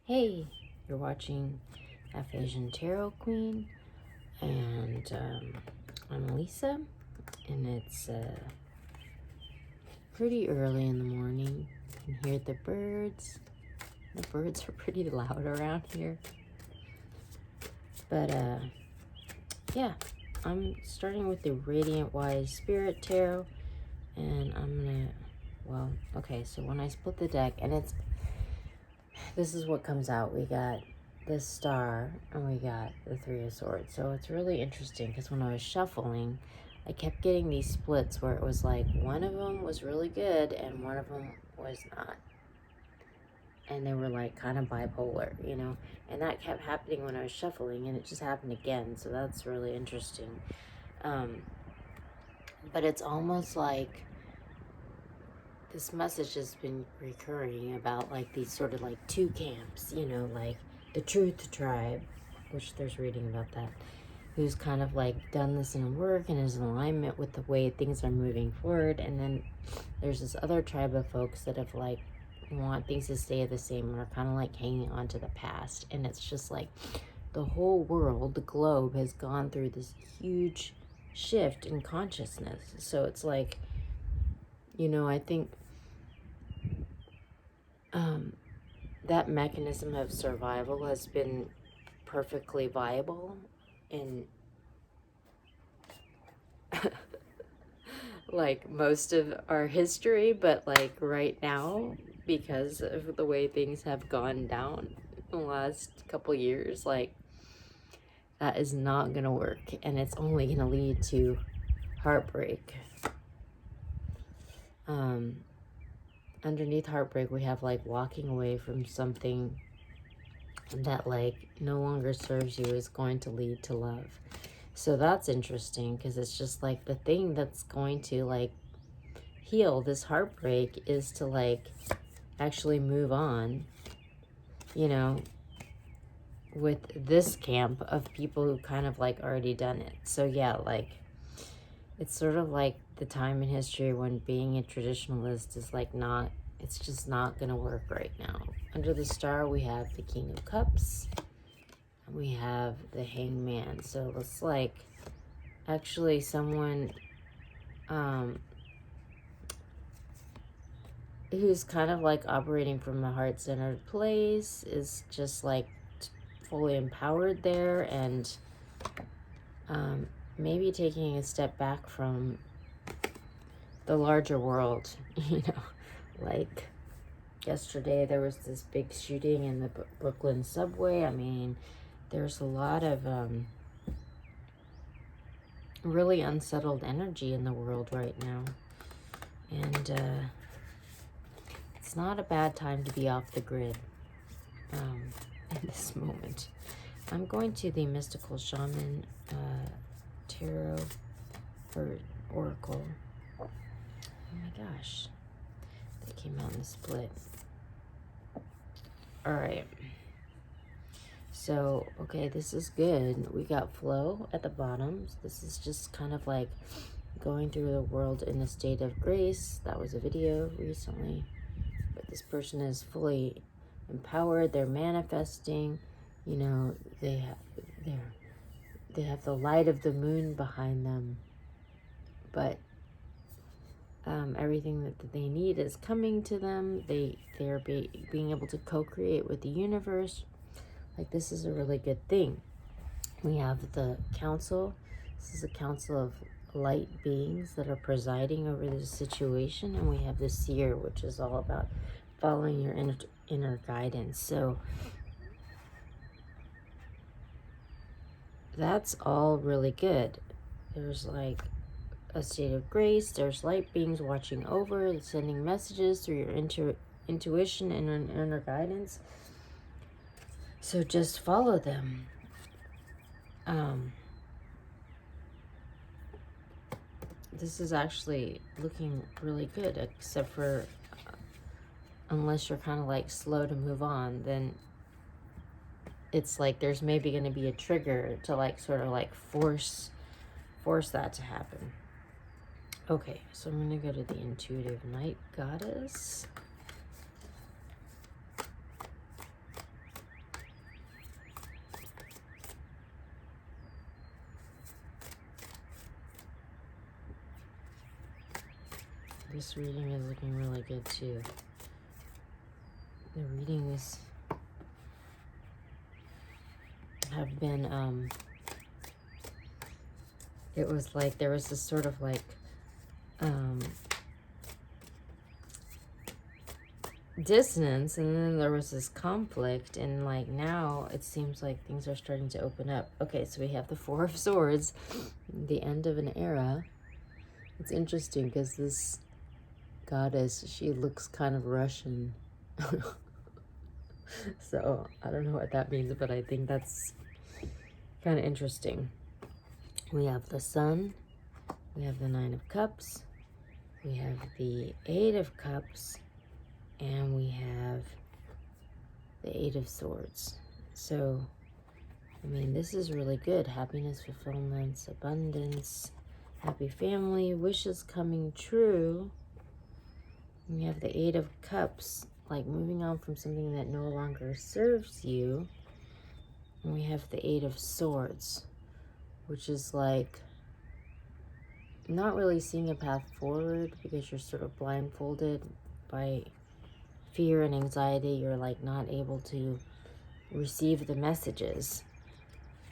Hey, you're watching Half Asian Tarot Queen, and I'm Lisa, and it's pretty early in the morning. You can hear the birds. The birds are pretty loud around here. But yeah, I'm starting with the Radiant Wise Spirit Tarot, and I'm gonna, well, okay, so when I split the deck, and this is what comes out. We got this star and we got the Three of Swords. So it's really interesting because when I was shuffling, I kept getting these splits where it was like one of them was really good and one of them was not. And they were like kind of bipolar, you know, and that kept happening when I was shuffling, and it just happened again. So that's really interesting. But it's almost like this message has been recurring about like these sort of like two camps, you know, like the Truth Tribe, which there's reading about that, who's kind of like done this in work and is in alignment with the way things are moving forward. And then there's this other tribe of folks that have like want things to stay the same and are kind of like hanging on to the past. And it's just like the whole world, the globe, has gone through this huge shift in consciousness. So it's like, you know, I think that mechanism of survival has been perfectly viable in like most of our history, but like right now, because of the way things have gone down in the last couple years, like that is not gonna work, and it's only gonna lead to heartbreak. Underneath heartbreak, we have like walking away from something that like no longer serves you is going to lead to love. So that's interesting because it's just like the thing that's going to like heal this heartbreak is to like actually move on, you know, with this camp of people who kind of like already done it. So yeah, like it's sort of like the time in history when being a traditionalist is like not, it's just not gonna work right now. Under the star, we have the King of Cups, and we have the Hangman. So it's like actually someone who's kind of like operating from a heart-centered place is just like fully empowered there, and maybe taking a step back from the larger world. You know, like yesterday there was this big shooting in the Brooklyn subway. I mean, there's a lot of really unsettled energy in the world right now, and it's not a bad time to be off the grid in this moment. I'm going to the Mystical Shaman Tarot for Oracle. Oh my gosh, they came out in the split. All right. So, okay, this is good. We got flow at the bottom. This is just kind of like going through the world in a state of grace. That was a video recently. But this person is fully empowered. They're manifesting. You know, they have the light of the moon behind them. But everything that they need is coming to them. They're being able to co-create with the universe. Like, this is a really good thing. We have the council. This is a council of light beings that are presiding over this situation. And we have the seer, which is all about following your inner guidance. So that's all really good. There's like a state of grace. There's light beings watching over, sending messages through your intuition and inner guidance. So just follow them. This is actually looking really good, except for unless you're kind of like slow to move on, then it's like there's maybe going to be a trigger to like sort of like force that to happen. Okay, so I'm going to go to the Intuitive Night Goddess. This reading is looking really good too. The readings have been, it was like there was this sort of like dissonance, and then there was this conflict, and like now it seems like things are starting to open up. Okay, so we have the Four of Swords, the end of an era. It's interesting because this goddess, she looks kind of Russian. So I don't know what that means, but I think that's kind of interesting. We have the Sun, we have the Nine of Cups, we have the Eight of Cups, and we have the Eight of Swords. So, I mean, this is really good. Happiness, fulfillment, abundance, happy family, wishes coming true. We have the Eight of Cups, like moving on from something that no longer serves you. And we have the Eight of Swords, which is like not really seeing a path forward because you're sort of blindfolded by fear and anxiety. You're like not able to receive the messages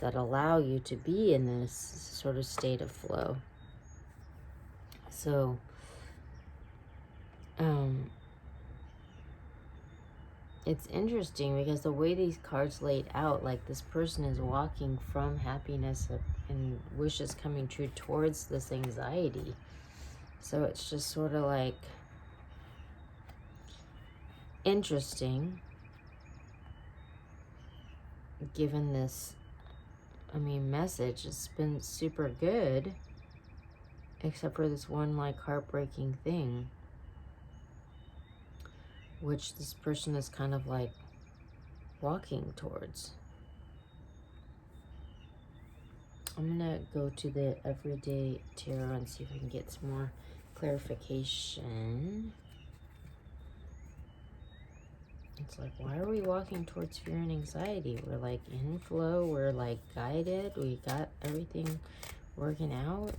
that allow you to be in this sort of state of flow. So, it's interesting because the way these cards laid out, like this person is walking from happiness and wishes coming true towards this anxiety. So it's just sort of like interesting given this, I mean, message. It's been super good except for this one like heartbreaking thing, which this person is kind of like walking towards. I'm gonna go to the Everyday Tarot and see if we can get some more clarification. It's like, why are we walking towards fear and anxiety? We're like in flow, we're like guided, we got everything working out.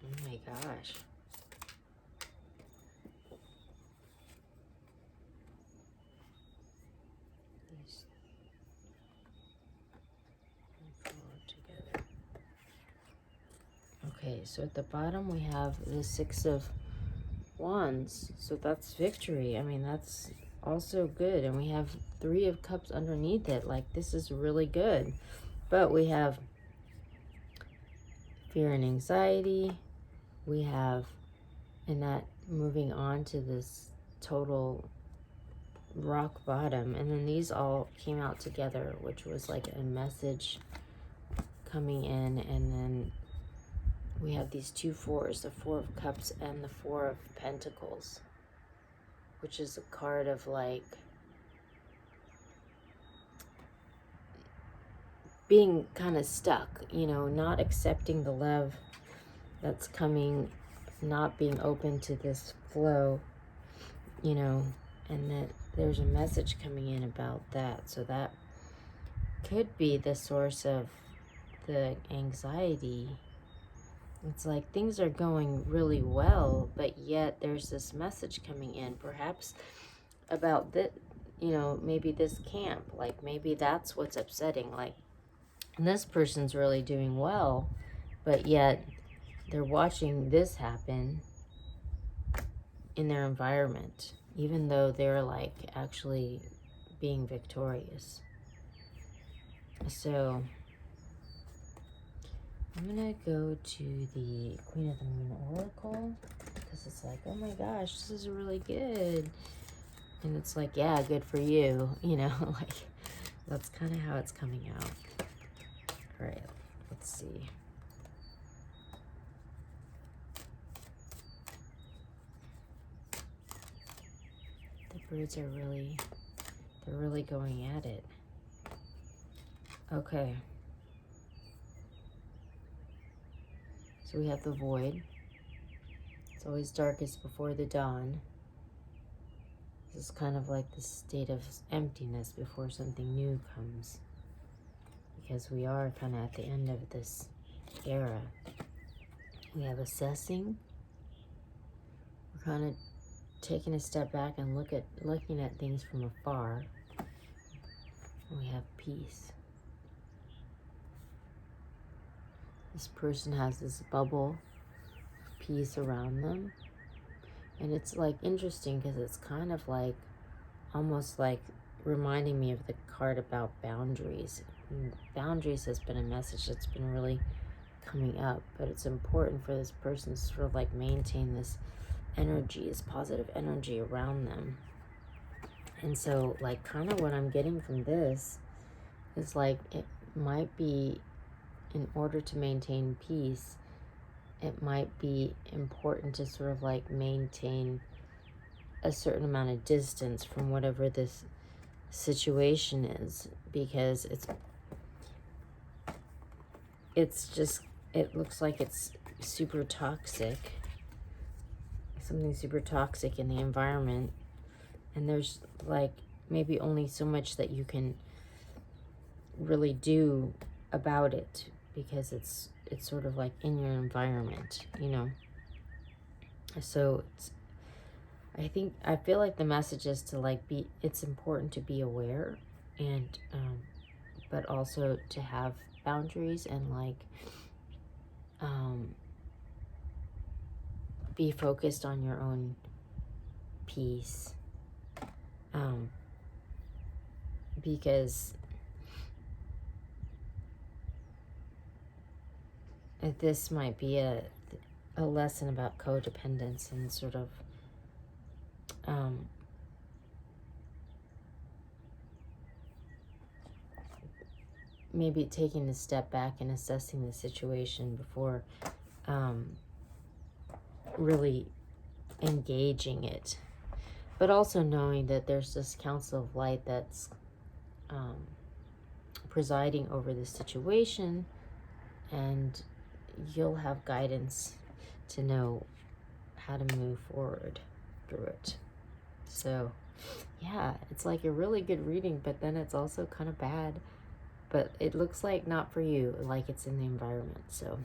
Oh my gosh. Okay, so at the bottom we have the Six of Wands. So that's victory. I mean, that's also good. And we have Three of Cups underneath it. Like, this is really good. But we have fear and anxiety. We have, and that moving on to this total rock bottom. And then these all came out together, which was like a message coming in. And then we have these two fours, the Four of Cups and the Four of Pentacles, which is a card of like being kind of stuck, you know, not accepting the love that's coming, not being open to this flow, you know, and that there's a message coming in about that. So that could be the source of the anxiety. It's like things are going really well, but yet there's this message coming in, perhaps about that, you know, maybe this camp, like maybe that's what's upsetting. Like, this person's really doing well, but yet they're watching this happen in their environment, even though they're like actually being victorious. So I'm gonna go to the Queen of the Moon Oracle because it's like, oh my gosh, this is really good. And it's like, yeah, good for you, you know, like that's kind of how it's coming out. All right, let's see. The birds are they're really going at it. Okay. So we have the void. It's always darkest before the dawn. It's kind of like the state of emptiness before something new comes. Because we are kind of at the end of this era. We have assessing. We're kind of taking a step back and looking at things from afar. And we have peace. This person has this bubble of peace around them. And it's like interesting because it's kind of like almost like reminding me of the card about boundaries. And boundaries has been a message that's been really coming up, but it's important for this person to sort of like maintain this energy, this positive energy around them. And so like kind of what I'm getting from this is like it might be, in order to maintain peace, it might be important to sort of like maintain a certain amount of distance from whatever this situation is, because it looks like it's super toxic, something super toxic in the environment, and there's like maybe only so much that you can really do about it, because it's sort of like in your environment, you know. So I feel like the message is to like it's important to be aware, and but also to have boundaries and like be focused on your own peace, because this might be a lesson about codependence and sort of maybe taking a step back and assessing the situation before really engaging it, but also knowing that there's this council of light that's presiding over the situation, and you'll have guidance to know how to move forward through it. So yeah, it's like a really good reading, but then it's also kind of bad, but it looks like not for you, like it's in the environment. So